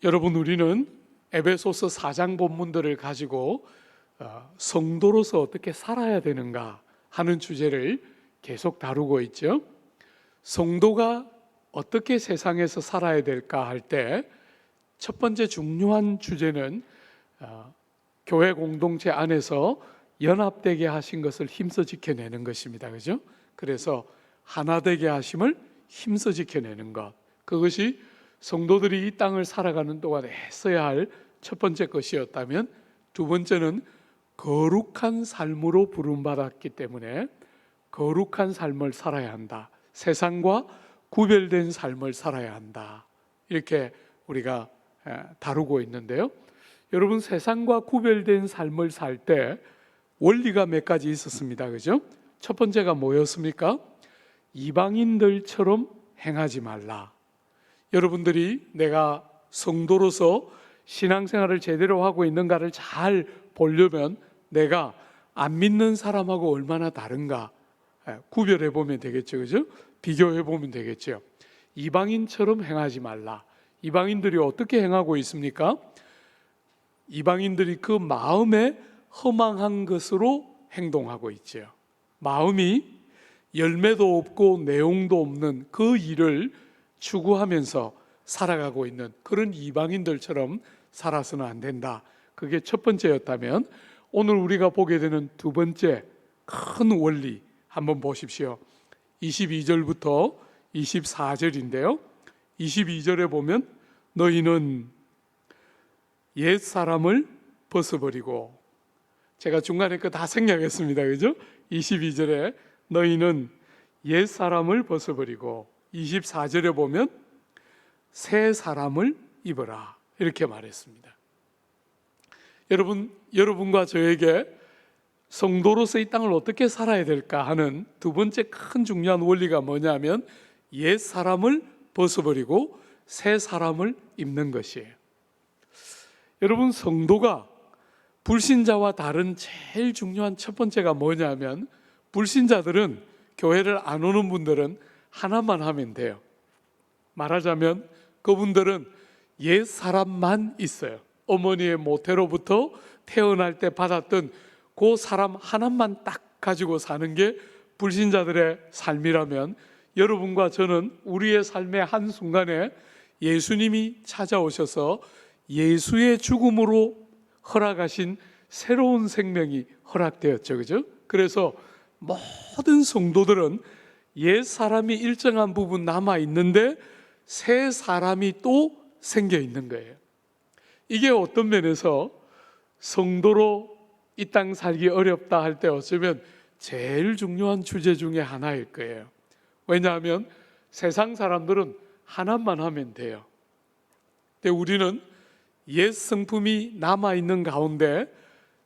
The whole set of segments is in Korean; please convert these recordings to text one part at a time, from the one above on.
여러분, 우리는 에베소서 4장 본문들을 가지고 성도로서 어떻게 살아야 되는가 하는 주제를 계속 다루고 있죠. 성도가 어떻게 세상에서 살아야 될까 할 때 첫 번째 중요한 주제는 교회 공동체 안에서 연합되게 하신 것을 힘써 지켜내는 것입니다. 그죠? 그래서 하나 되게 하심을 힘써 지켜내는 것, 그것이 성도들이 이 땅을 살아가는 동안에 했어야 할 첫 번째 것이었다면, 두 번째는 거룩한 삶으로 부름받았기 때문에 거룩한 삶을 살아야 한다. 세상과 구별된 삶을 살아야 한다. 이렇게 우리가 다루고 있는데요. 여러분, 세상과 구별된 삶을 살 때 원리가 몇 가지 있었습니다. 그죠? 첫 번째가 뭐였습니까? 이방인들처럼 행하지 말라. 여러분들이 내가 성도로서 신앙생활을 제대로 하고 있는가를 잘 보려면 내가 안 믿는 사람하고 얼마나 다른가 구별해 보면 되겠죠. 그죠? 비교해 보면 되겠죠. 이방인처럼 행하지 말라. 이방인들이 어떻게 행하고 있습니까? 이방인들이 그 마음에 허망한 것으로 행동하고 있죠. 마음이 열매도 없고 내용도 없는 그 일을 추구하면서 살아가고 있는 그런 이방인들처럼 살아서는 안 된다. 그게 첫 번째였다면, 오늘 우리가 보게 되는 두 번째 큰 원리 한번 보십시오. 22절부터 24절인데요. 22절에 보면 너희는 옛사람을 벗어버리고, 제가 중간에 거 다 생략했습니다. 그죠? 22절에 너희는 옛사람을 벗어버리고, 24절에 보면 새 사람을 입어라, 이렇게 말했습니다. 여러분과 저에게 성도로서 이 땅을 어떻게 살아야 될까 하는 두 번째 큰 중요한 원리가 뭐냐면 옛 사람을 벗어버리고 새 사람을 입는 것이에요. 여러분, 성도가 불신자와 다른 제일 중요한 첫 번째가 뭐냐면, 불신자들은, 교회를 안 오는 분들은 하나만 하면 돼요. 말하자면 그분들은 옛 사람만 있어요. 어머니의 모태로부터 태어날 때 받았던 그 사람 하나만 딱 가지고 사는 게 불신자들의 삶이라면, 여러분과 저는 우리의 삶의 한순간에 예수님이 찾아오셔서 예수의 죽음으로 허락하신 새로운 생명이 허락되었죠. 그죠? 그래서 모든 성도들은 옛 사람이 일정한 부분 남아 있는데 새 사람이 또 생겨 있는 거예요. 이게 어떤 면에서 성도로 이 땅 살기 어렵다 할 때 어쩌면 제일 중요한 주제 중에 하나일 거예요. 왜냐하면 세상 사람들은 하나만 하면 돼요. 근데 우리는 옛 성품이 남아있는 가운데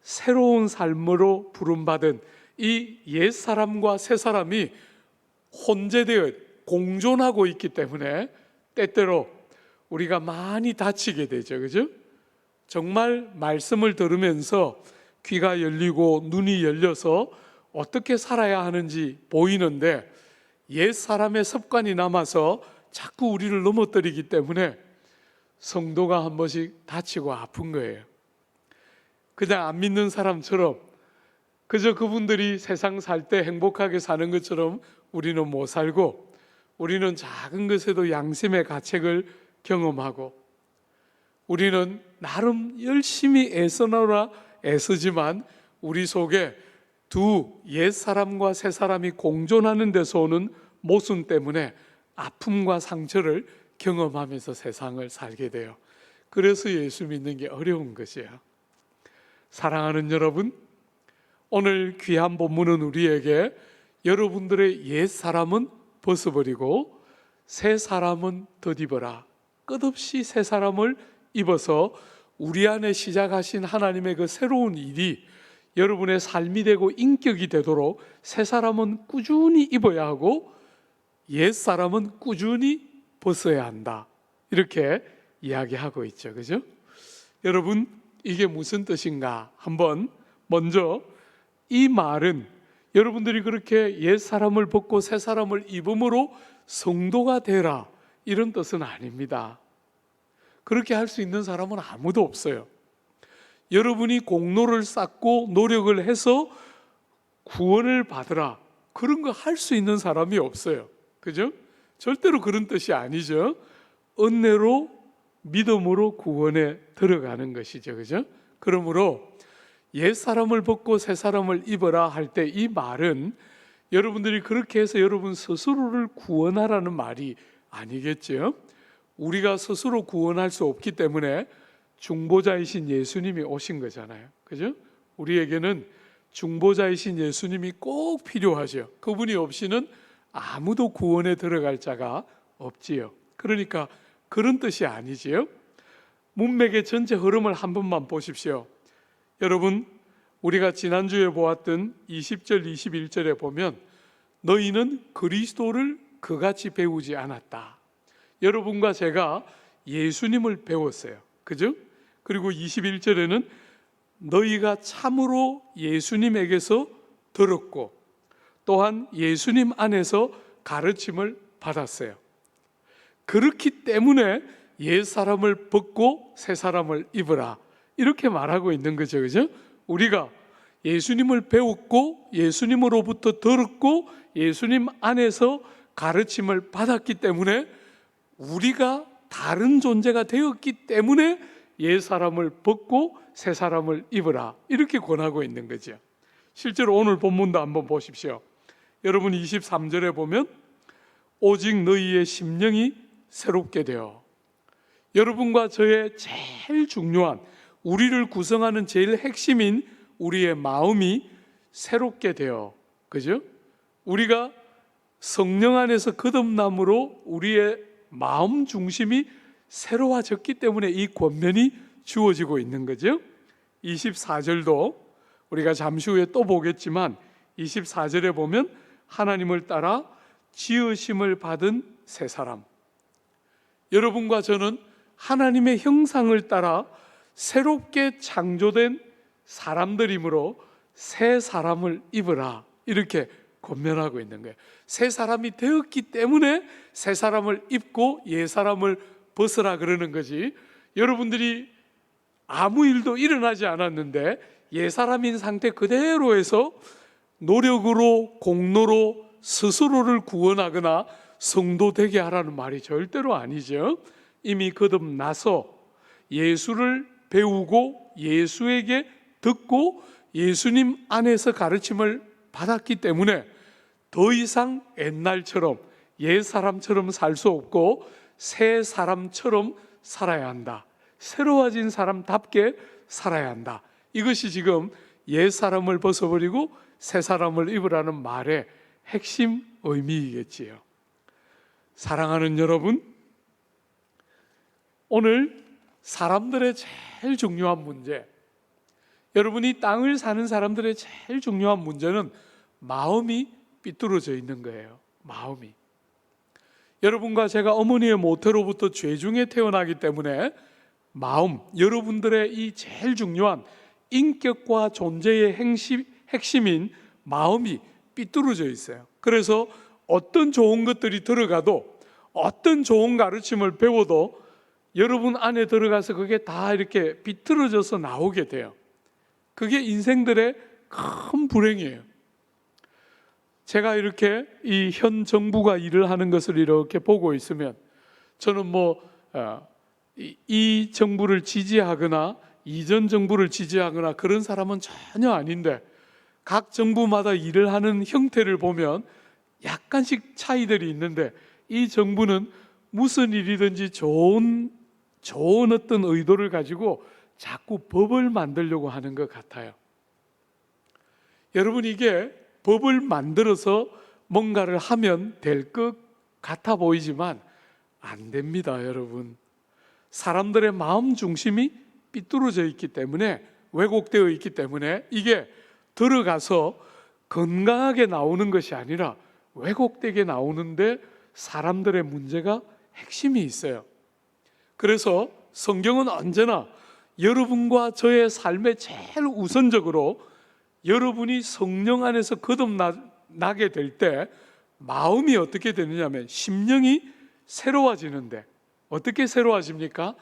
새로운 삶으로 부름받은 이 옛 사람과 새 사람이 혼재되어 공존하고 있기 때문에 때때로 우리가 많이 다치게 되죠. 그죠? 정말 말씀을 들으면서 귀가 열리고 눈이 열려서 어떻게 살아야 하는지 보이는데 옛 사람의 습관이 남아서 자꾸 우리를 넘어뜨리기 때문에 성도가 한 번씩 다치고 아픈 거예요. 그냥 안 믿는 사람처럼, 그저 그분들이 세상 살 때 행복하게 사는 것처럼 우리는 못 살고, 우리는 작은 것에도 양심의 가책을 경험하고, 우리는 나름 열심히 애쓰느라 애쓰지만 우리 속에 두 옛 사람과 새 사람이 공존하는 데서 오는 모순 때문에 아픔과 상처를 경험하면서 세상을 살게 돼요. 그래서 예수 믿는 게 어려운 것이에요. 사랑하는 여러분, 오늘 귀한 본문은 우리에게 여러분들의 옛 사람은 벗어버리고 새 사람은 덧입어라, 끝없이 새 사람을 입어서 우리 안에 시작하신 하나님의 그 새로운 일이 여러분의 삶이 되고 인격이 되도록 새 사람은 꾸준히 입어야 하고 옛 사람은 꾸준히 벗어야 한다, 이렇게 이야기하고 있죠. 그죠? 여러분, 이게 무슨 뜻인가? 한번 먼저 이 말은 여러분들이 그렇게 옛 사람을 벗고 새 사람을 입음으로 성도가 되라, 이런 뜻은 아닙니다. 그렇게 할 수 있는 사람은 아무도 없어요. 여러분이 공로를 쌓고 노력을 해서 구원을 받으라, 그런 거 할 수 있는 사람이 없어요. 그죠? 절대로 그런 뜻이 아니죠. 은혜로 믿음으로 구원에 들어가는 것이죠. 그죠? 그러므로 옛 사람을 벗고 새 사람을 입어라 할 때 이 말은 여러분들이 그렇게 해서 여러분 스스로를 구원하라는 말이 아니겠죠. 우리가 스스로 구원할 수 없기 때문에 중보자이신 예수님이 오신 거잖아요. 그죠? 우리에게는 중보자이신 예수님이 꼭 필요하죠. 그분이 없이는 아무도 구원에 들어갈 자가 없지요. 그러니까 그런 뜻이 아니지요. 문맥의 전체 흐름을 한 번만 보십시오. 여러분, 우리가 지난주에 보았던 20절 21절에 보면 너희는 그리스도를 그같이 배우지 않았다. 여러분과 제가 예수님을 배웠어요. 그죠? 그리고 21절에는 너희가 참으로 예수님에게서 들었고 또한 예수님 안에서 가르침을 받았어요. 그렇기 때문에 옛 사람을 벗고 새 사람을 입으라, 이렇게 말하고 있는 거죠. 그죠? 우리가 예수님을 배웠고 예수님으로부터 들었고 예수님 안에서 가르침을 받았기 때문에 우리가 다른 존재가 되었기 때문에 옛 사람을 벗고 새 사람을 입으라, 이렇게 권하고 있는 거죠. 실제로 오늘 본문도 한번 보십시오. 여러분 23절에 보면 오직 너희의 심령이 새롭게 되어, 여러분과 저의 제일 중요한, 우리를 구성하는 제일 핵심인 우리의 마음이 새롭게 되어, 그죠? 우리가 성령 안에서 거듭남으로 우리의 마음 중심이 새로워졌기 때문에 이 권면이 주어지고 있는 거죠. 24절도 우리가 잠시 후에 또 보겠지만 24절에 보면 하나님을 따라 지으심을 받은 새 사람, 여러분과 저는 하나님의 형상을 따라 새롭게 창조된 사람들이므로 새 사람을 입으라, 이렇게 권면하고 있는 거예요. 새 사람이 되었기 때문에 새 사람을 입고 옛 사람을 벗으라 그러는 거지, 여러분들이 아무 일도 일어나지 않았는데 옛 사람인 상태 그대로에서 노력으로 공로로 스스로를 구원하거나 성도 되게 하라는 말이 절대로 아니죠. 이미 거듭나서 예수를 배우고 예수에게 듣고 예수님 안에서 가르침을 받았기 때문에 더 이상 옛날처럼 옛 사람처럼 살 수 없고 새 사람처럼 살아야 한다. 새로워진 사람답게 살아야 한다. 이것이 지금 옛 사람을 벗어버리고 새 사람을 입으라는 말의 핵심 의미이겠지요. 사랑하는 여러분, 오늘 사람들의 제일 중요한 문제, 여러분이 땅을 사는 사람들의 제일 중요한 문제는 마음이 삐뚤어져 있는 거예요. 마음이. 여러분과 제가 어머니의 모태로부터 죄 중에 태어나기 때문에 마음, 여러분들의 이 제일 중요한 인격과 존재의 핵심인 마음이 삐뚤어져 있어요. 그래서 어떤 좋은 것들이 들어가도, 어떤 좋은 가르침을 배워도 여러분 안에 들어가서 그게 다 이렇게 비틀어져서 나오게 돼요. 그게 인생들의 큰 불행이에요. 제가 이렇게 이 현 정부가 일을 하는 것을 이렇게 보고 있으면 저는 이 정부를 지지하거나 이전 정부를 지지하거나 그런 사람은 전혀 아닌데, 각 정부마다 일을 하는 형태를 보면 약간씩 차이들이 있는데 이 정부는 무슨 일이든지 좋은 어떤 의도를 가지고 자꾸 법을 만들려고 하는 것 같아요. 여러분, 이게 법을 만들어서 뭔가를 하면 될 것 같아 보이지만 안 됩니다. 여러분, 사람들의 마음 중심이 삐뚤어져 있기 때문에, 왜곡되어 있기 때문에 이게 들어가서 건강하게 나오는 것이 아니라 왜곡되게 나오는데 사람들의 문제가 핵심이 있어요. 그래서 성경은 언제나 여러분과 저의 삶의 제일 우선적으로 여러분이 성령 안에서 거듭나게 될 때 마음이 어떻게 되느냐면 심령이 새로워지는데, 어떻게 새로워집니까?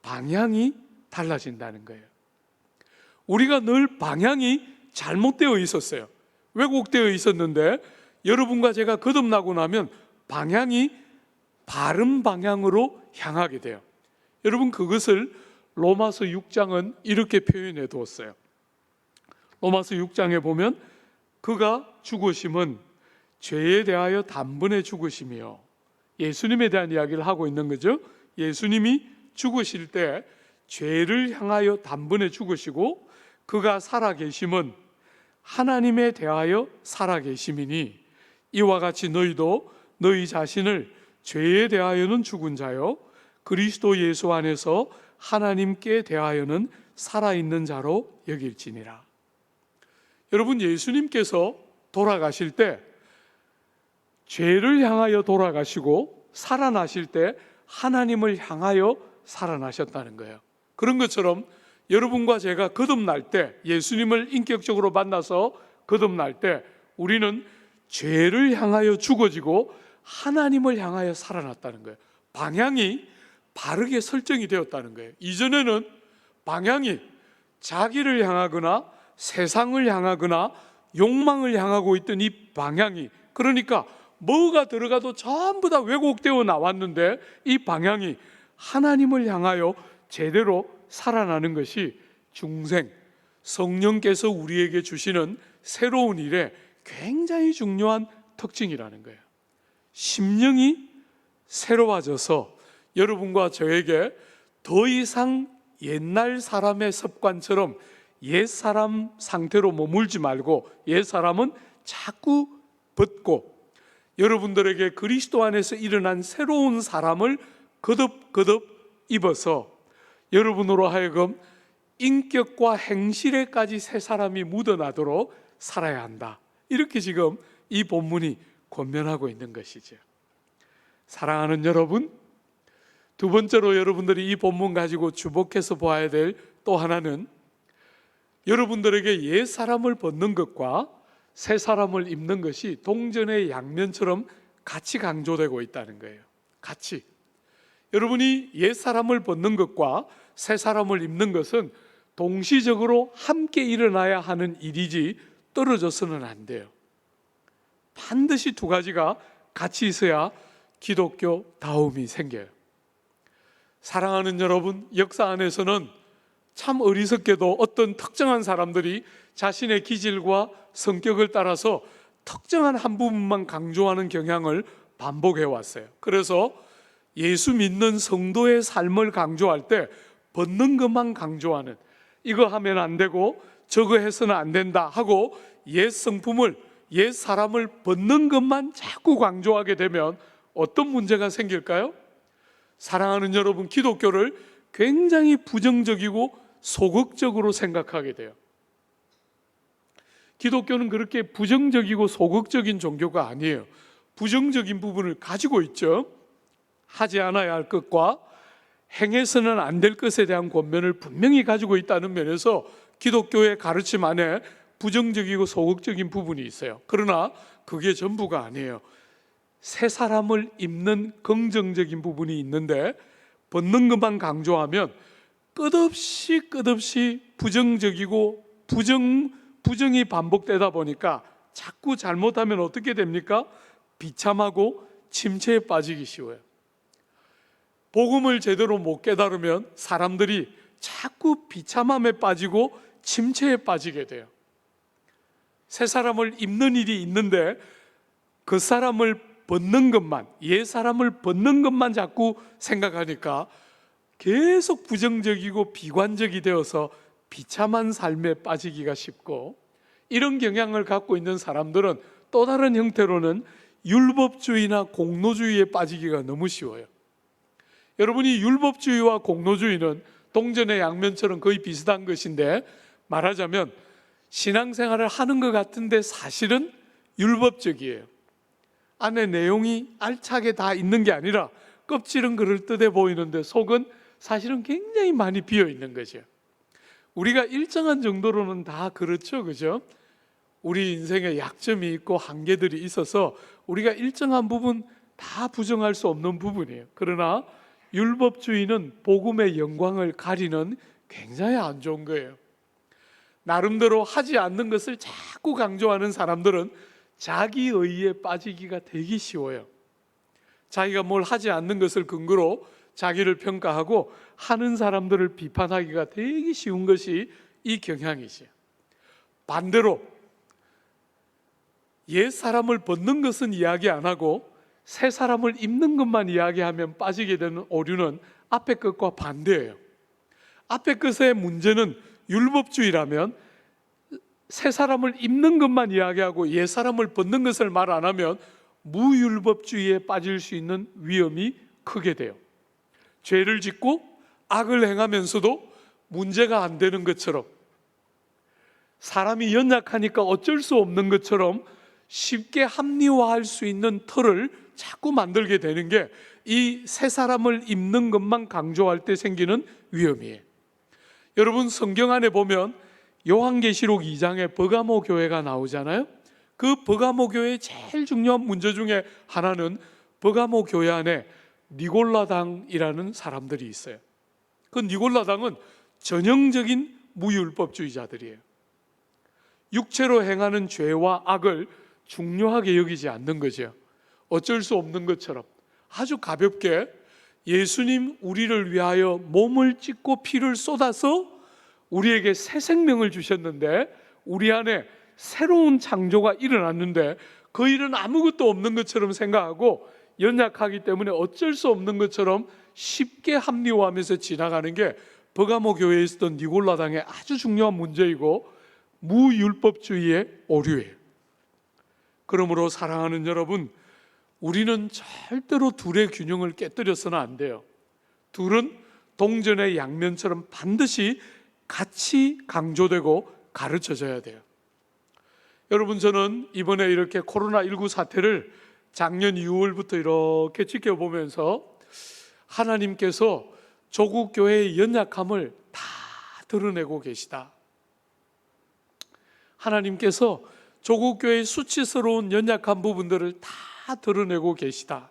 방향이 달라진다는 거예요. 우리가 늘 방향이 잘못되어 있었어요. 왜곡되어 있었는데 여러분과 제가 거듭나고 나면 방향이 바른 방향으로 향하게 돼요. 여러분, 그것을 로마서 6장은 이렇게 표현해 두었어요. 로마서 6장에 보면 그가 죽으심은 죄에 대하여 단번에 죽으심이요, 예수님에 대한 이야기를 하고 있는 거죠. 예수님이 죽으실 때 죄를 향하여 단번에 죽으시고 그가 살아계심은 하나님에 대하여 살아계심이니 이와 같이 너희도 너희 자신을 죄에 대하여는 죽은 자요 그리스도 예수 안에서 하나님께 대하여는 살아있는 자로 여길지니라. 여러분, 예수님께서 돌아가실 때 죄를 향하여 돌아가시고 살아나실 때 하나님을 향하여 살아나셨다는 거예요. 그런 것처럼 여러분과 제가 거듭날 때, 예수님을 인격적으로 만나서 거듭날 때 우리는 죄를 향하여 죽어지고 하나님을 향하여 살아났다는 거예요. 방향이 바르게 설정이 되었다는 거예요. 이전에는 방향이 자기를 향하거나 세상을 향하거나 욕망을 향하고 있던 이 방향이, 그러니까 뭐가 들어가도 전부 다 왜곡되어 나왔는데 이 방향이 하나님을 향하여 제대로 살아나는 것이 중생, 성령께서 우리에게 주시는 새로운 일에 굉장히 중요한 특징이라는 거예요. 심령이 새로워져서 여러분과 저에게 더 이상 옛날 사람의 습관처럼 옛사람 상태로 머물지 말고 옛사람은 자꾸 벗고 여러분들에게 그리스도 안에서 일어난 새로운 사람을 거듭거듭 입어서 여러분으로 하여금 인격과 행실에까지 새 사람이 묻어나도록 살아야 한다. 이렇게 지금 이 본문이 권면하고 있는 것이죠. 사랑하는 여러분, 두 번째로 여러분들이 이 본문 가지고 주목해서 보아야 될 또 하나는 여러분들에게 옛 사람을 벗는 것과 새 사람을 입는 것이 동전의 양면처럼 같이 강조되고 있다는 거예요. 같이. 여러분이 옛 사람을 벗는 것과 새 사람을 입는 것은 동시적으로 함께 일어나야 하는 일이지 떨어져서는 안 돼요. 반드시 두 가지가 같이 있어야 기독교 다움이 생겨요. 사랑하는 여러분, 역사 안에서는 참 어리석게도 어떤 특정한 사람들이 자신의 기질과 성격을 따라서 특정한 한 부분만 강조하는 경향을 반복해 왔어요. 그래서 예수 믿는 성도의 삶을 강조할 때 벗는 것만 강조하는, 이거 하면 안 되고 저거 해서는 안 된다 하고 옛 성품을, 옛 사람을 벗는 것만 자꾸 강조하게 되면 어떤 문제가 생길까요? 사랑하는 여러분, 기독교를 굉장히 부정적이고 소극적으로 생각하게 돼요. 기독교는 그렇게 부정적이고 소극적인 종교가 아니에요. 부정적인 부분을 가지고 있죠. 하지 않아야 할 것과 행해서는 안 될 것에 대한 권면을 분명히 가지고 있다는 면에서 기독교의 가르침 안에 부정적이고 소극적인 부분이 있어요. 그러나 그게 전부가 아니에요. 새 사람을 입는 긍정적인 부분이 있는데 벗는 것만 강조하면 끝없이 부정적이고 부정이 반복되다 보니까 자꾸 잘못하면 어떻게 됩니까? 비참하고 침체에 빠지기 쉬워요. 복음을 제대로 못 깨달으면 사람들이 자꾸 비참함에 빠지고 침체에 빠지게 돼요. 새 사람을 입는 일이 있는데 그 사람을 벗는 것만, 옛 사람을 벗는 것만 자꾸 생각하니까 계속 부정적이고 비관적이 되어서 비참한 삶에 빠지기가 쉽고, 이런 경향을 갖고 있는 사람들은 또 다른 형태로는 율법주의나 공로주의에 빠지기가 너무 쉬워요. 여러분이 율법주의와 공로주의는 동전의 양면처럼 거의 비슷한 것인데, 말하자면 신앙생활을 하는 것 같은데 사실은 율법적이에요. 안에 내용이 알차게 다 있는 게 아니라 껍질은 그럴듯해 보이는데 속은 사실은 굉장히 많이 비어 있는 거죠. 우리가 일정한 정도로는 다 그렇죠, 그죠? 우리 인생에 약점이 있고 한계들이 있어서 우리가 일정한 부분 다 부정할 수 없는 부분이에요. 그러나 율법주의는 복음의 영광을 가리는 굉장히 안 좋은 거예요. 나름대로 하지 않는 것을 자꾸 강조하는 사람들은 자기 의의에 빠지기가 되게 쉬워요. 자기가 뭘 하지 않는 것을 근거로 자기를 평가하고 하는 사람들을 비판하기가 되게 쉬운 것이 이 경향이죠. 반대로 옛 사람을 벗는 것은 이야기 안 하고 새 사람을 입는 것만 이야기하면 빠지게 되는 오류는 앞에 것과 반대예요. 앞에 것의 문제는 율법주의라면 새 사람을 입는 것만 이야기하고 옛 사람을 벗는 것을 말 안 하면 무율법주의에 빠질 수 있는 위험이 크게 돼요. 죄를 짓고 악을 행하면서도 문제가 안 되는 것처럼, 사람이 연약하니까 어쩔 수 없는 것처럼 쉽게 합리화할 수 있는 틀을 자꾸 만들게 되는 게 이 새 사람을 입는 것만 강조할 때 생기는 위험이에요. 여러분, 성경 안에 보면 요한계시록 2장에 버가모 교회가 나오잖아요. 그 버가모 교회의 제일 중요한 문제 중에 하나는 버가모 교회 안에 니골라당이라는 사람들이 있어요. 그 니골라당은 전형적인 무율법주의자들이에요. 육체로 행하는 죄와 악을 중요하게 여기지 않는 거죠. 어쩔 수 없는 것처럼 아주 가볍게 예수님 우리를 위하여 몸을 찢고 피를 쏟아서 우리에게 새 생명을 주셨는데, 우리 안에 새로운 창조가 일어났는데 그 일은 아무것도 없는 것처럼 생각하고 연약하기 때문에 어쩔 수 없는 것처럼 쉽게 합리화하면서 지나가는 게 버가모 교회에 있었던 니골라당의 아주 중요한 문제이고 무율법주의의 오류예요. 그러므로 사랑하는 여러분, 우리는 절대로 둘의 균형을 깨뜨려서는 안 돼요. 둘은 동전의 양면처럼 반드시 같이 강조되고 가르쳐져야 돼요. 여러분, 저는 이번에 이렇게 코로나19 사태를 작년 6월부터 이렇게 지켜보면서 하나님께서 조국 교회의 연약함을 다 드러내고 계시다. 하나님께서 조국 교회의 수치스러운 연약한 부분들을 다 드러내고 계시다.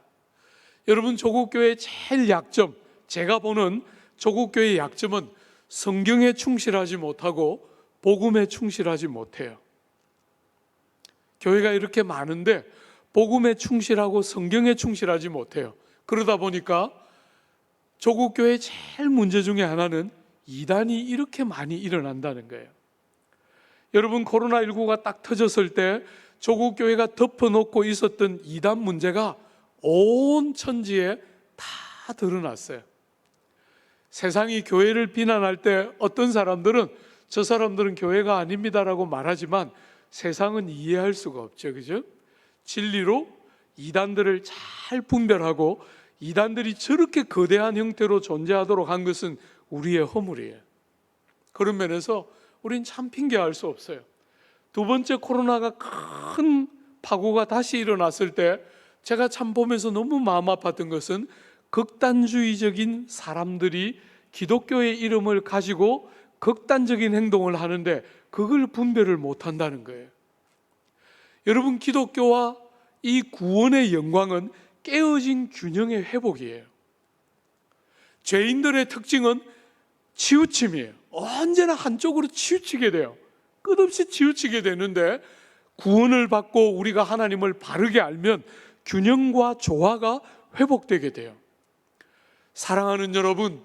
여러분, 조국 교회의 제일 약점, 제가 보는 조국 교회의 약점은 성경에 충실하지 못하고 복음에 충실하지 못해요. 교회가 이렇게 많은데 복음에 충실하고 성경에 충실하지 못해요. 그러다 보니까 조국 교회의 제일 문제 중에 하나는 이단이 이렇게 많이 일어난다는 거예요. 여러분, 코로나19가 딱 터졌을 때 조국 교회가 덮어놓고 있었던 이단 문제가 온 천지에 다 드러났어요. 세상이 교회를 비난할 때 어떤 사람들은 저 사람들은 교회가 아닙니다라고 말하지만 세상은 이해할 수가 없죠. 그죠? 진리로 이단들을 잘 분별하고 이단들이 저렇게 거대한 형태로 존재하도록 한 것은 우리의 허물이에요. 그런 면에서 우린 참 핑계할 수 없어요. 두 번째 코로나가 큰 파고가 다시 일어났을 때 제가 참 보면서 너무 마음 아팠던 것은 극단주의적인 사람들이 기독교의 이름을 가지고 극단적인 행동을 하는데 그걸 분별을 못한다는 거예요. 여러분, 기독교와 이 구원의 영광은 깨어진 균형의 회복이에요. 죄인들의 특징은 치우침이에요. 언제나 한쪽으로 치우치게 돼요. 끝없이 치우치게 되는데 구원을 받고 우리가 하나님을 바르게 알면 균형과 조화가 회복되게 돼요. 사랑하는 여러분,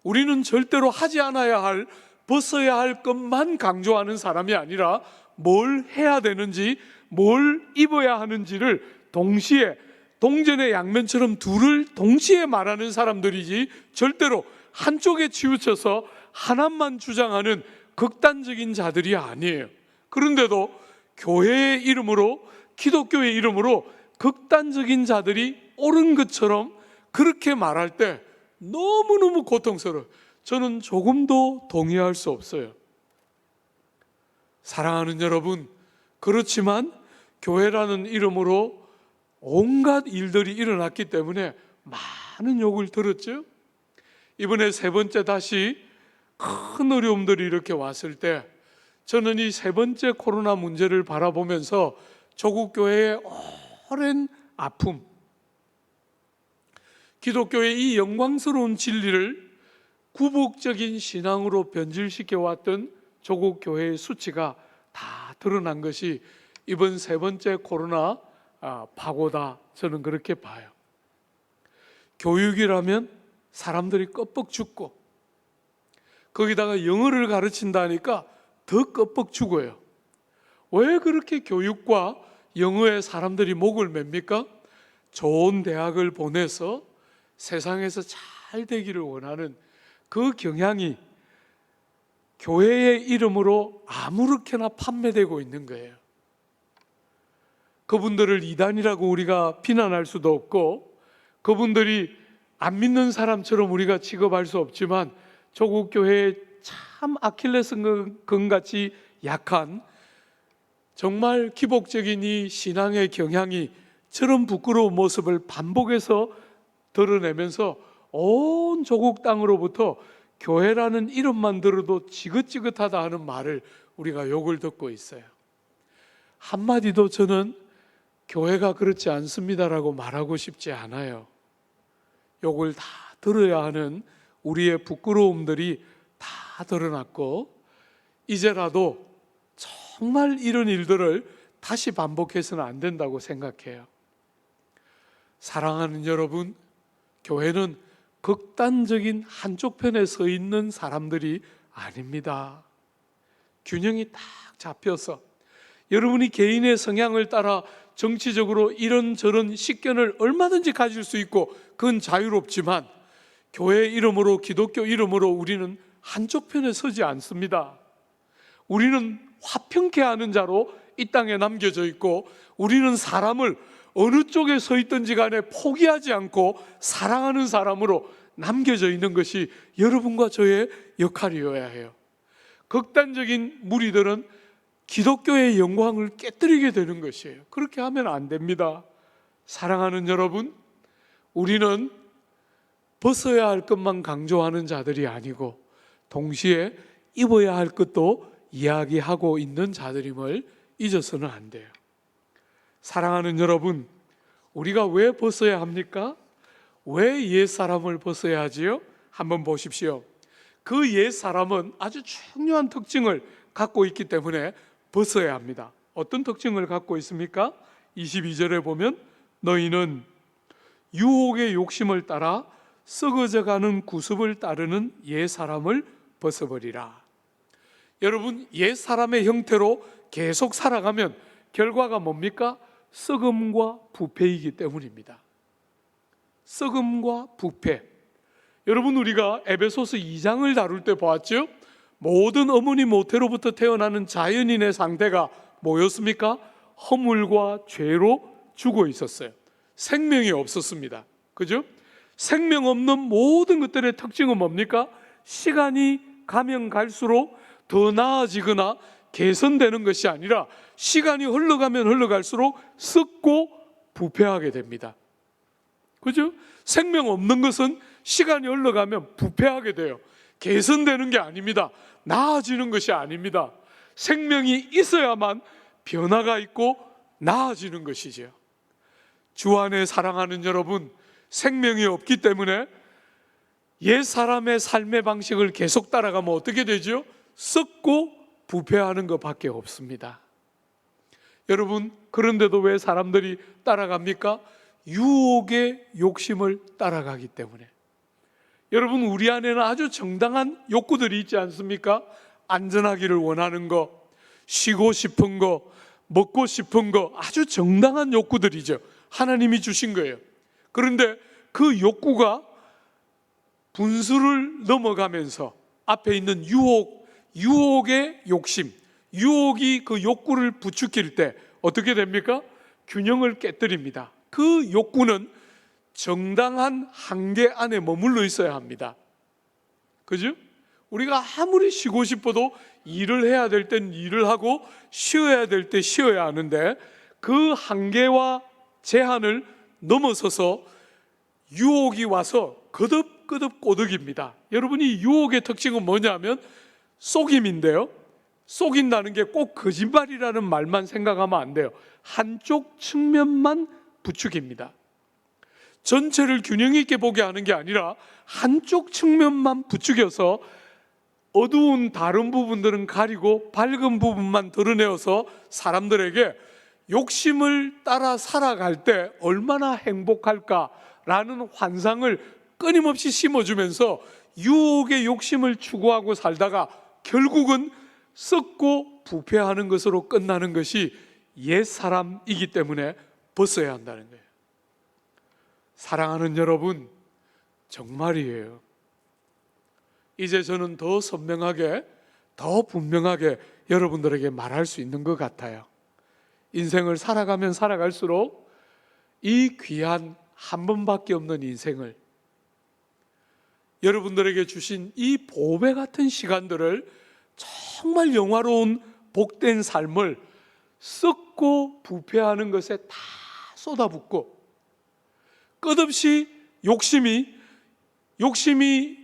우리는 절대로 하지 않아야 할, 벗어야 할 것만 강조하는 사람이 아니라 뭘 해야 되는지, 뭘 입어야 하는지를 동시에, 동전의 양면처럼 둘을 동시에 말하는 사람들이지 절대로 한쪽에 치우쳐서 하나만 주장하는 극단적인 자들이 아니에요. 그런데도 교회의 이름으로, 기독교의 이름으로 극단적인 자들이 옳은 것처럼 그렇게 말할 때 너무너무 고통스러워요. 저는 조금도 동의할 수 없어요. 사랑하는 여러분, 그렇지만 교회라는 이름으로 온갖 일들이 일어났기 때문에 많은 욕을 들었죠. 이번에 세 번째 다시 큰 어려움들이 이렇게 왔을 때 저는 이 세 번째 코로나 문제를 바라보면서 조국 교회의 오랜 아픔, 기독교의 이 영광스러운 진리를 구복적인 신앙으로 변질시켜 왔던 조국 교회의 수치가 다 드러난 것이 이번 세 번째 코로나 파고다, 저는 그렇게 봐요. 교육이라면 사람들이 껍벅 죽고, 거기다가 영어를 가르친다니까 더 껍벅 죽어요. 왜 그렇게 교육과 영어에 사람들이 목을 맵니까? 좋은 대학을 보내서 세상에서 잘 되기를 원하는 그 경향이 교회의 이름으로 아무렇게나 판매되고 있는 거예요. 그분들을 이단이라고 우리가 비난할 수도 없고, 그분들이 안 믿는 사람처럼 우리가 취급할 수 없지만, 조국 교회의 참 아킬레스건같이 약한 정말 기복적인 이 신앙의 경향이 저런 부끄러운 모습을 반복해서 드러내면서 온 조국 땅으로부터 교회라는 이름만 들어도 지긋지긋하다 하는 말을 우리가 욕을 듣고 있어요. 한마디도 저는 교회가 그렇지 않습니다라고 말하고 싶지 않아요. 욕을 다 들어야 하는 우리의 부끄러움들이 다 드러났고, 이제라도 정말 이런 일들을 다시 반복해서는 안 된다고 생각해요. 사랑하는 여러분, 교회는 극단적인 한쪽 편에 서 있는 사람들이 아닙니다. 균형이 딱 잡혀서 여러분이 개인의 성향을 따라 정치적으로 이런저런 식견을 얼마든지 가질 수 있고 그건 자유롭지만, 교회 이름으로, 기독교 이름으로 우리는 한쪽 편에 서지 않습니다. 우리는 화평케 하는 자로 이 땅에 남겨져 있고, 우리는 사람을 어느 쪽에 서 있든지 간에 포기하지 않고 사랑하는 사람으로 남겨져 있는 것이 여러분과 저의 역할이어야 해요. 극단적인 무리들은 기독교의 영광을 깨뜨리게 되는 것이에요. 그렇게 하면 안 됩니다. 사랑하는 여러분, 우리는 벗어야 할 것만 강조하는 자들이 아니고 동시에 입어야 할 것도 이야기하고 있는 자들임을 잊어서는 안 돼요. 사랑하는 여러분, 우리가 왜 벗어야 합니까? 왜 옛사람을 벗어야 하지요? 한번 보십시오. 그 옛사람은 아주 중요한 특징을 갖고 있기 때문에 벗어야 합니다. 어떤 특징을 갖고 있습니까? 22절에 보면 너희는 유혹의 욕심을 따라 썩어져가는 구습을 따르는 옛사람을 벗어버리라. 여러분, 옛사람의 형태로 계속 살아가면 결과가 뭡니까? 썩음과 부패이기 때문입니다. 썩음과 부패. 여러분, 우리가 에베소서 2장을 다룰 때 보았죠? 모든 어머니 모태로부터 태어나는 자연인의 상태가 뭐였습니까? 허물과 죄로 죽어 있었어요. 생명이 없었습니다. 그죠? 생명 없는 모든 것들의 특징은 뭡니까? 시간이 가면 갈수록 더 나아지거나 개선되는 것이 아니라 시간이 흘러가면 흘러갈수록 썩고 부패하게 됩니다. 그죠? 생명 없는 것은 시간이 흘러가면 부패하게 돼요. 개선되는 게 아닙니다. 나아지는 것이 아닙니다. 생명이 있어야만 변화가 있고 나아지는 것이죠. 주 안에 사랑하는 여러분, 생명이 없기 때문에 옛 사람의 삶의 방식을 계속 따라가면 어떻게 되죠? 썩고 부패하는 것밖에 없습니다. 여러분, 그런데도 왜 사람들이 따라갑니까? 유혹의 욕심을 따라가기 때문에. 여러분, 우리 안에는 아주 정당한 욕구들이 있지 않습니까? 안전하기를 원하는 거, 쉬고 싶은 거, 먹고 싶은 거, 아주 정당한 욕구들이죠. 하나님이 주신 거예요. 그런데 그 욕구가 분수를 넘어가면서 앞에 있는 유혹의 욕심, 유혹이 그 욕구를 부추길 때 어떻게 됩니까? 균형을 깨뜨립니다. 그 욕구는 정당한 한계 안에 머물러 있어야 합니다. 그죠? 우리가 아무리 쉬고 싶어도 일을 해야 될 땐 일을 하고 쉬어야 될 때 쉬어야 하는데, 그 한계와 제한을 넘어서서 유혹이 와서 거듭거듭 꼬드깁니다. 여러분이 유혹의 특징은 뭐냐면 속임인데요, 속인다는 게 꼭 거짓말이라는 말만 생각하면 안 돼요. 한쪽 측면만 부추깁니다. 전체를 균형 있게 보게 하는 게 아니라 한쪽 측면만 부추겨서 어두운 다른 부분들은 가리고 밝은 부분만 드러내어서 사람들에게 욕심을 따라 살아갈 때 얼마나 행복할까라는 환상을 끊임없이 심어주면서 유혹의 욕심을 추구하고 살다가 결국은 썩고 부패하는 것으로 끝나는 것이 옛사람이기 때문에 벗어야 한다는 거예요. 사랑하는 여러분, 정말이에요. 이제 저는 더 선명하게, 더 분명하게 여러분들에게 말할 수 있는 것 같아요. 인생을 살아가면 살아갈수록 이 귀한 한 번밖에 없는 인생을, 여러분들에게 주신 이 보배 같은 시간들을, 정말 영화로운 복된 삶을 썩고 부패하는 것에 다 쏟아붓고 끝없이 욕심이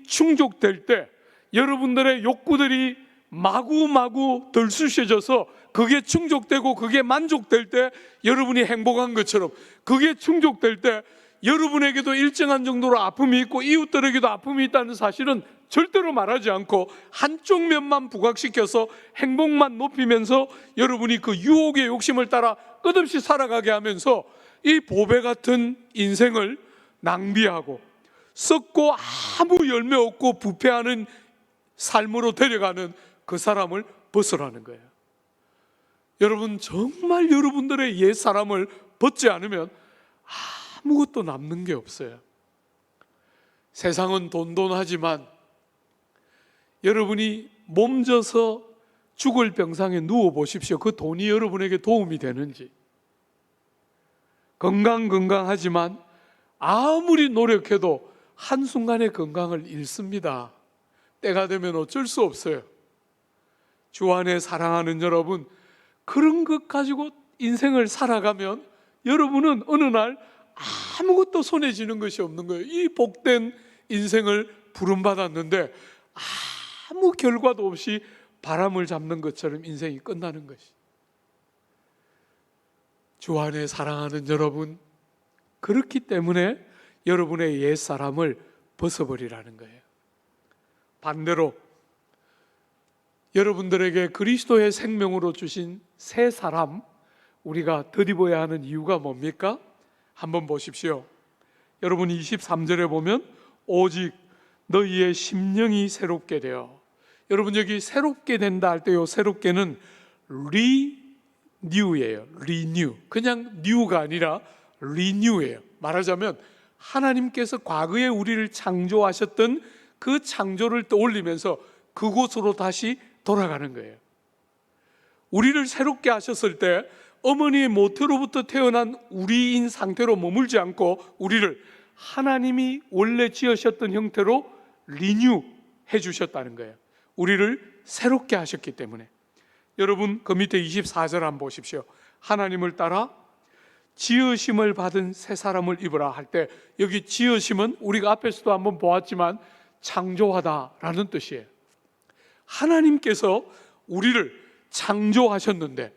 충족될 때 여러분들의 욕구들이 마구마구 덜쑤셔져서 그게 충족되고 그게 만족될 때 여러분이 행복한 것처럼, 그게 충족될 때 여러분에게도 일정한 정도로 아픔이 있고 이웃들에게도 아픔이 있다는 사실은 절대로 말하지 않고 한쪽 면만 부각시켜서 행복만 높이면서 여러분이 그 유혹의 욕심을 따라 끝없이 살아가게 하면서 이 보배 같은 인생을 낭비하고 썩고 아무 열매 없고 부패하는 삶으로 데려가는 그 사람을 벗으라는 거예요. 여러분, 정말 여러분들의 옛 사람을 벗지 않으면 아무것도 남는 게 없어요. 세상은 돈돈하지만 여러분이 몸져서 죽을 병상에 누워 보십시오. 그 돈이 여러분에게 도움이 되는지. 건강하지만 아무리 노력해도 한순간에 건강을 잃습니다. 때가 되면 어쩔 수 없어요. 주 안에 사랑하는 여러분, 그런 것 가지고 인생을 살아가면 여러분은 어느 날 아무것도 손에 쥐는 것이 없는 거예요. 이 복된 인생을 부름받았는데 아무 결과도 없이 바람을 잡는 것처럼 인생이 끝나는 것이. 주 안에 사랑하는 여러분, 그렇기 때문에 여러분의 옛사람을 벗어버리라는 거예요. 반대로 여러분들에게 그리스도의 생명으로 주신 새 사람, 우리가 덧입어야 하는 이유가 뭡니까? 한번 보십시오. 여러분 23절에 보면 오직 너희의 심령이 새롭게 되어, 여러분 여기 새롭게 된다 할 때 요 새롭게는 리뉴예요. 리뉴. 그냥 뉴가 아니라 리뉴예요. 말하자면 하나님께서 과거에 우리를 창조하셨던 그 창조를 떠올리면서 그곳으로 다시 돌아가는 거예요. 우리를 새롭게 하셨을 때 어머니의 모태로부터 태어난 우리인 상태로 머물지 않고 우리를 하나님이 원래 지으셨던 형태로 리뉴해 주셨다는 거예요. 우리를 새롭게 하셨기 때문에. 여러분 그 밑에 24절 한번 보십시오. 하나님을 따라 지으심을 받은 새 사람을 입으라 할 때, 여기 지으심은 우리가 앞에서도 한번 보았지만 창조하다라는 뜻이에요. 하나님께서 우리를 창조하셨는데,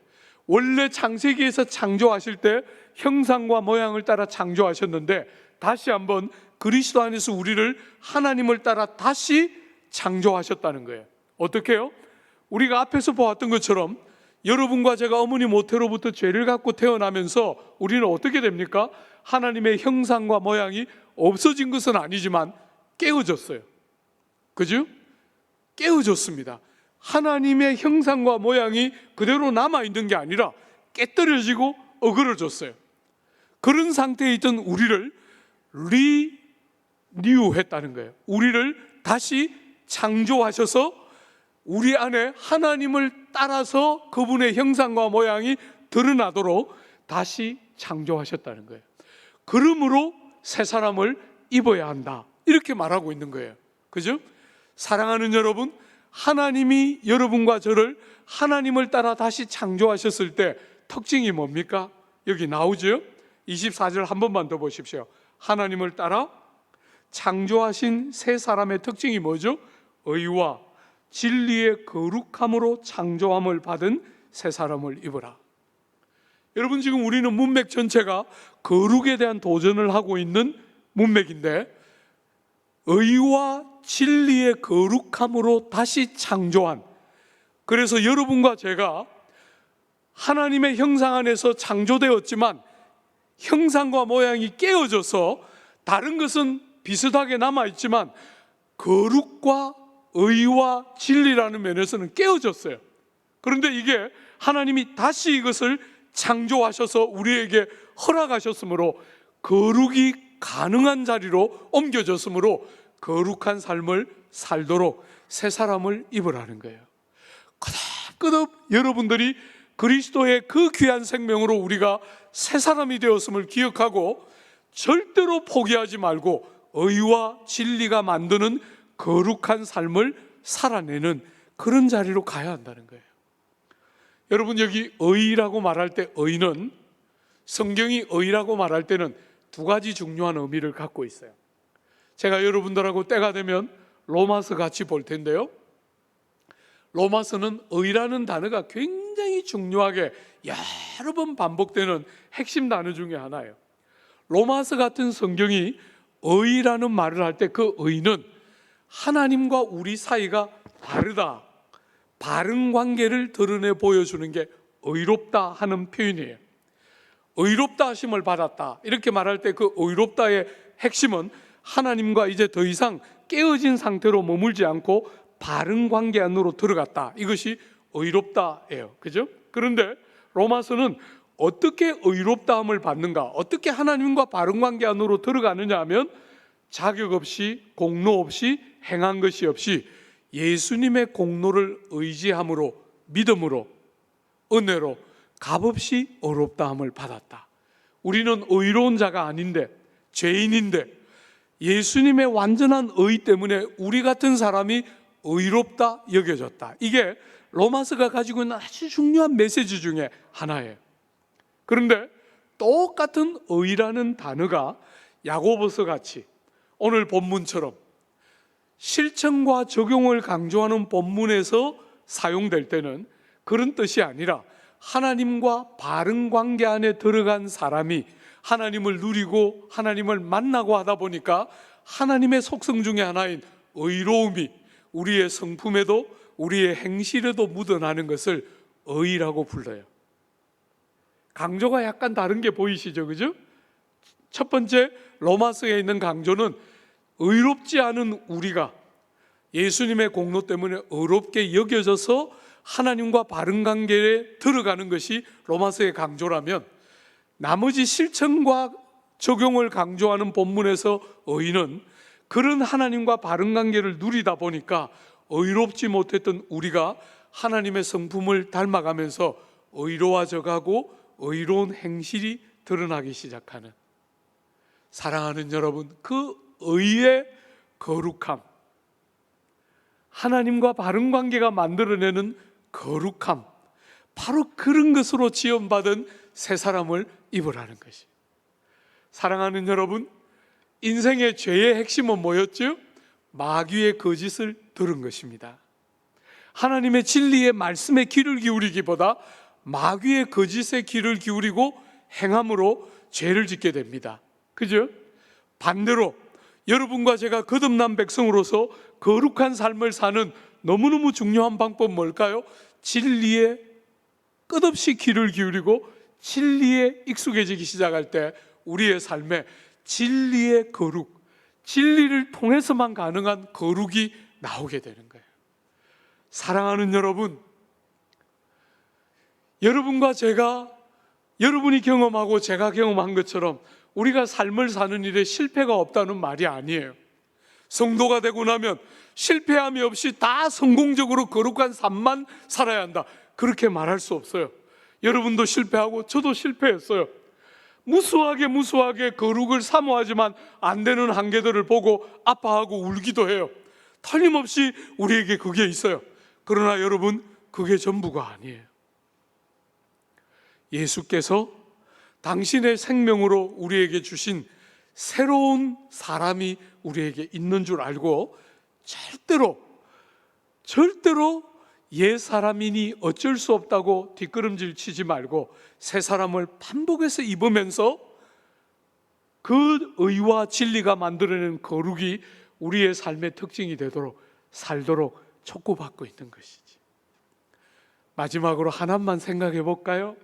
원래 창세기에서 창조하실 때 형상과 모양을 따라 창조하셨는데, 다시 한번 그리스도 안에서 우리를 하나님을 따라 다시 창조하셨다는 거예요. 어떻게 해요? 우리가 앞에서 보았던 것처럼 여러분과 제가 어머니 모태로부터 죄를 갖고 태어나면서 우리는 어떻게 됩니까? 하나님의 형상과 모양이 없어진 것은 아니지만 깨어졌어요. 그죠? 깨어졌습니다. 하나님의 형상과 모양이 그대로 남아있는 게 아니라 깨뜨려지고 어그러졌어요. 그런 상태에 있던 우리를 리뉴했다는 거예요. 우리를 다시 창조하셔서 우리 안에 하나님을 따라서 그분의 형상과 모양이 드러나도록 다시 창조하셨다는 거예요. 그러므로 새 사람을 입어야 한다, 이렇게 말하고 있는 거예요. 그죠? 사랑하는 여러분, 하나님이 여러분과 저를 하나님을 따라 다시 창조하셨을 때 특징이 뭡니까? 여기 나오죠? 24절 한 번만 더 보십시오. 하나님을 따라 창조하신 새 사람의 특징이 뭐죠? 의와 진리의 거룩함으로 창조함을 받은 새 사람을 입으라. 여러분, 지금 우리는 문맥 전체가 거룩에 대한 도전을 하고 있는 문맥인데, 의와 진리의 거룩함으로 다시 창조한, 그래서 여러분과 제가 하나님의 형상 안에서 창조되었지만 형상과 모양이 깨어져서 다른 것은 비슷하게 남아있지만 거룩과 의와 진리라는 면에서는 깨어졌어요. 그런데 이게 하나님이 다시 이것을 창조하셔서 우리에게 허락하셨으므로 거룩이 가능한 자리로 옮겨졌으므로 거룩한 삶을 살도록 새 사람을 입으라는 거예요. 끄덕끄덕 여러분들이 그리스도의 그 귀한 생명으로 우리가 새 사람이 되었음을 기억하고 절대로 포기하지 말고 의와 진리가 만드는 거룩한 삶을 살아내는 그런 자리로 가야 한다는 거예요. 여러분, 여기 의라고 말할 때 의는, 성경이 의라고 말할 때는 두 가지 중요한 의미를 갖고 있어요. 제가 여러분들하고 때가 되면 로마서 같이 볼 텐데요, 로마서는 의라는 단어가 굉장히 중요하게 여러 번 반복되는 핵심 단어 중에 하나예요. 로마서 같은 성경이 의라는 말을 할 때 그 의는 하나님과 우리 사이가 바르다, 바른 관계를 드러내 보여주는 게 의롭다 하는 표현이에요. 의롭다 하심을 받았다, 이렇게 말할 때 그 의롭다의 핵심은 하나님과 이제 더 이상 깨어진 상태로 머물지 않고 바른 관계 안으로 들어갔다, 이것이 의롭다예요. 그죠? 그런데 로마서는 어떻게 의롭다함을 받는가, 어떻게 하나님과 바른 관계 안으로 들어가느냐 하면 자격 없이, 공로 없이, 행한 것이 없이 예수님의 공로를 의지함으로, 믿음으로, 은혜로 값없이 의롭다함을 받았다. 우리는 의로운 자가 아닌데, 죄인인데 예수님의 완전한 의 때문에 우리 같은 사람이 의롭다 여겨졌다. 이게 로마서가 가지고 있는 아주 중요한 메시지 중에 하나예요. 그런데 똑같은 의라는 단어가 야고보서 같이 오늘 본문처럼 실천과 적용을 강조하는 본문에서 사용될 때는 그런 뜻이 아니라 하나님과 바른 관계 안에 들어간 사람이 하나님을 누리고 하나님을 만나고 하다 보니까 하나님의 속성 중에 하나인 의로움이 우리의 성품에도 우리의 행실에도 묻어나는 것을 의라고 불러요. 강조가 약간 다른 게 보이시죠? 그죠? 첫 번째 로마서에 있는 강조는 의롭지 않은 우리가 예수님의 공로 때문에 의롭게 여겨져서 하나님과 바른 관계에 들어가는 것이 로마서의 강조라면, 나머지 실천과 적용을 강조하는 본문에서 의는 그런 하나님과 바른 관계를 누리다 보니까 의롭지 못했던 우리가 하나님의 성품을 닮아가면서 의로워져 가고 의로운 행실이 드러나기 시작하는, 사랑하는 여러분, 그 의의 거룩함, 하나님과 바른 관계가 만들어내는 거룩함, 바로 그런 것으로 지원받은 새 사람을 입으라는 것이. 사랑하는 여러분, 인생의 죄의 핵심은 뭐였죠? 마귀의 거짓을 들은 것입니다. 하나님의 진리의 말씀에 귀를 기울이기보다 마귀의 거짓에 귀를 기울이고 행함으로 죄를 짓게 됩니다. 그죠? 반대로 여러분과 제가 거듭난 백성으로서 거룩한 삶을 사는 너무너무 중요한 방법 뭘까요? 진리에 끝없이 귀를 기울이고 진리에 익숙해지기 시작할 때 우리의 삶에 진리의 거룩, 진리를 통해서만 가능한 거룩이 나오게 되는 거예요. 사랑하는 여러분, 여러분과 제가, 여러분이 경험하고 제가 경험한 것처럼 우리가 삶을 사는 일에 실패가 없다는 말이 아니에요. 성도가 되고 나면 실패함이 없이 다 성공적으로 거룩한 삶만 살아야 한다, 그렇게 말할 수 없어요. 여러분도 실패하고 저도 실패했어요. 무수하게 거룩을 사모하지만 안 되는 한계들을 보고 아파하고 울기도 해요. 틀림없이 우리에게 그게 있어요. 그러나 여러분, 그게 전부가 아니에요. 예수께서 당신의 생명으로 우리에게 주신 새로운 사람이 우리에게 있는 줄 알고 절대로 옛 사람이니 어쩔 수 없다고 뒷걸음질 치지 말고 새 사람을 반복해서 입으면서 그 의와 진리가 만들어내는 거룩이 우리의 삶의 특징이 되도록 살도록 촉구받고 있는 것이지. 마지막으로 하나만 생각해 볼까요?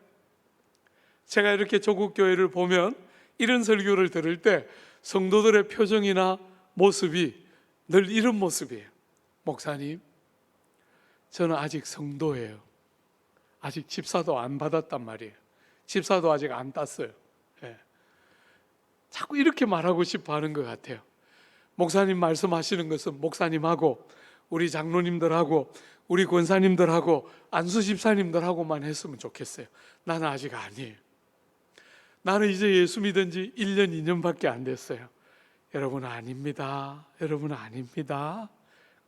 제가 이렇게 조국교회를 보면 이런 설교를 들을 때 성도들의 표정이나 모습이 늘 이런 모습이에요. 목사님, 저는 아직 성도예요. 아직 집사도 안 받았단 말이에요. 집사도 아직 안 땄어요. 예. 자꾸 이렇게 말하고 싶어 하는 것 같아요. 목사님 말씀하시는 것은 목사님하고 우리 장로님들하고 우리 권사님들하고 안수 집사님들하고만 했으면 좋겠어요. 나는 아직 아니에요. 나는 이제 예수 믿은 지 1년, 2년밖에 안 됐어요. 여러분 아닙니다. 여러분 아닙니다.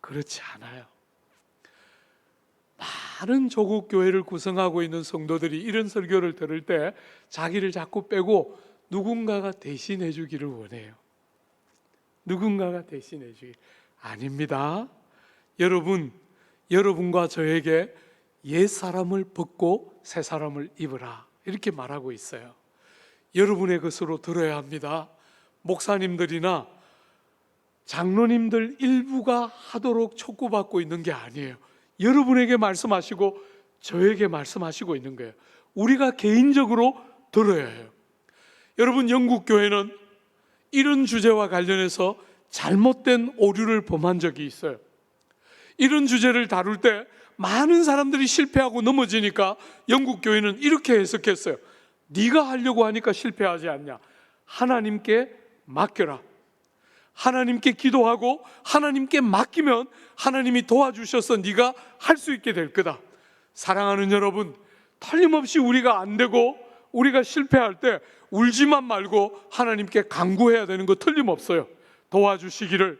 그렇지 않아요. 많은 조국 교회를 구성하고 있는 성도들이 이런 설교를 들을 때 자기를 자꾸 빼고 누군가가 대신해 주기를 원해요. 누군가가 대신해 주기. 아닙니다. 여러분과 저에게 옛 사람을 벗고 새 사람을 입으라, 이렇게 말하고 있어요. 여러분의 것으로 들어야 합니다. 목사님들이나 장로님들 일부가 하도록 촉구받고 있는 게 아니에요. 여러분에게 말씀하시고 저에게 말씀하시고 있는 거예요. 우리가 개인적으로 들어야 해요. 여러분, 영국 교회는 이런 주제와 관련해서 잘못된 오류를 범한 적이 있어요. 이런 주제를 다룰 때 많은 사람들이 실패하고 넘어지니까 영국 교회는 이렇게 해석했어요. 네가 하려고 하니까 실패하지 않냐. 하나님께 맡겨라. 하나님께 기도하고 하나님께 맡기면 하나님이 도와주셔서 네가 할 수 있게 될 거다. 사랑하는 여러분, 틀림없이 우리가 안 되고 우리가 실패할 때 울지만 말고 하나님께 간구해야 되는 거 틀림없어요. 도와주시기를,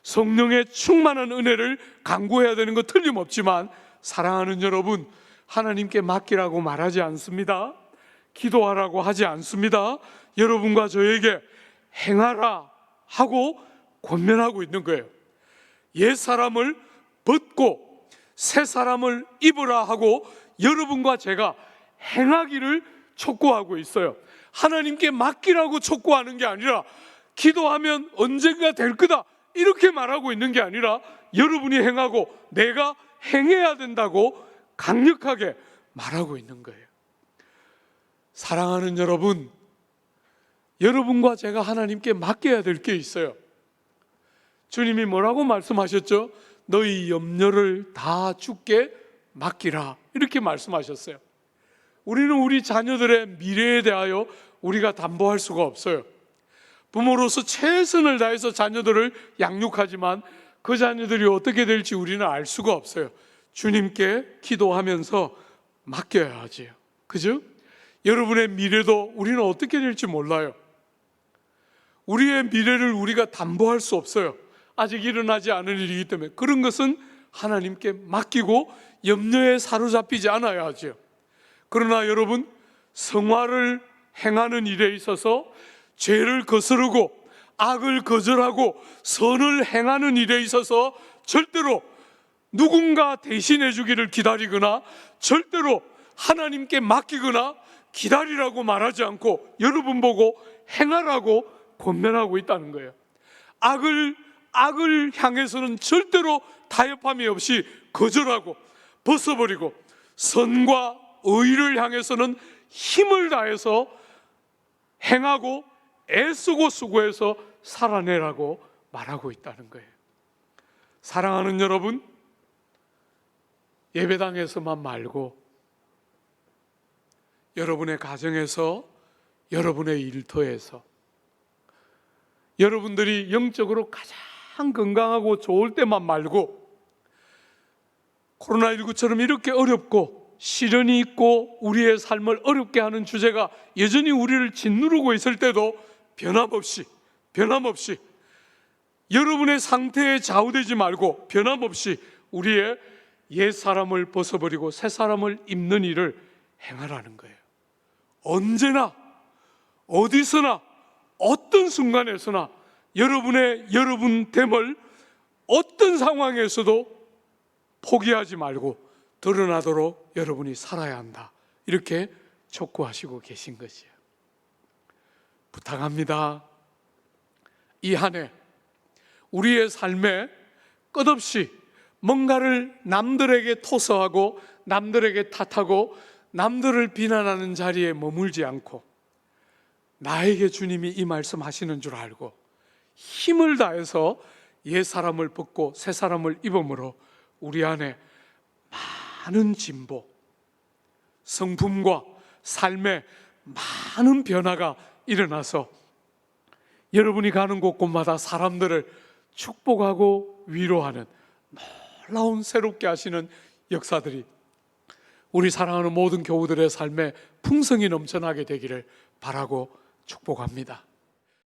성령의 충만한 은혜를 간구해야 되는 거 틀림없지만, 사랑하는 여러분, 하나님께 맡기라고 말하지 않습니다. 기도하라고 하지 않습니다. 여러분과 저에게 행하라 하고 권면하고 있는 거예요. 옛 사람을 벗고 새 사람을 입으라 하고 여러분과 제가 행하기를 촉구하고 있어요. 하나님께 맡기라고 촉구하는 게 아니라, 기도하면 언젠가 될 거다 이렇게 말하고 있는 게 아니라, 여러분이 행하고 내가 행해야 된다고 강력하게 말하고 있는 거예요. 사랑하는 여러분, 여러분과 제가 하나님께 맡겨야 될 게 있어요. 주님이 뭐라고 말씀하셨죠? 너희 염려를 다 주께 맡기라, 이렇게 말씀하셨어요. 우리는 우리 자녀들의 미래에 대하여 우리가 담보할 수가 없어요. 부모로서 최선을 다해서 자녀들을 양육하지만 그 자녀들이 어떻게 될지 우리는 알 수가 없어요. 주님께 기도하면서 맡겨야 하지요. 그죠? 여러분의 미래도 우리는 어떻게 될지 몰라요. 우리의 미래를 우리가 담보할 수 없어요. 아직 일어나지 않은 일이기 때문에 그런 것은 하나님께 맡기고 염려에 사로잡히지 않아야 하죠. 그러나 여러분, 성화를 행하는 일에 있어서 죄를 거스르고 악을 거절하고 선을 행하는 일에 있어서 절대로 누군가 대신해 주기를 기다리거나 절대로 하나님께 맡기거나 기다리라고 말하지 않고 여러분 보고 행하라고 권면하고 있다는 거예요. 악을 향해서는 절대로 타협함이 없이 거절하고 벗어버리고, 선과 의를 향해서는 힘을 다해서 행하고 애쓰고 수고해서 살아내라고 말하고 있다는 거예요. 사랑하는 여러분, 예배당에서만 말고 여러분의 가정에서, 여러분의 일터에서, 여러분들이 영적으로 가장 건강하고 좋을 때만 말고, 코로나19처럼 이렇게 어렵고 시련이 있고 우리의 삶을 어렵게 하는 주제가 여전히 우리를 짓누르고 있을 때도 변함없이 여러분의 상태에 좌우되지 말고 변함없이 우리의 옛 사람을 벗어버리고 새 사람을 입는 일을 행하라는 거예요. 언제나 어디서나 어떤 순간에서나 여러분됨을 어떤 상황에서도 포기하지 말고 드러나도록 여러분이 살아야 한다, 이렇게 촉구하시고 계신 것이에요. 부탁합니다. 이 한 해 우리의 삶에 끝없이 뭔가를 남들에게 토서하고 남들에게 탓하고 남들을 비난하는 자리에 머물지 않고 나에게 주님이 이 말씀 하시는 줄 알고 힘을 다해서 옛 사람을 벗고 새 사람을 입음으로 우리 안에 많은 진보, 성품과 삶에 많은 변화가 일어나서 여러분이 가는 곳곳마다 사람들을 축복하고 위로하는 놀라운 새롭게 하시는 역사들이 우리 사랑하는 모든 교우들의 삶에 풍성이 넘쳐나게 되기를 바라고 축복합니다.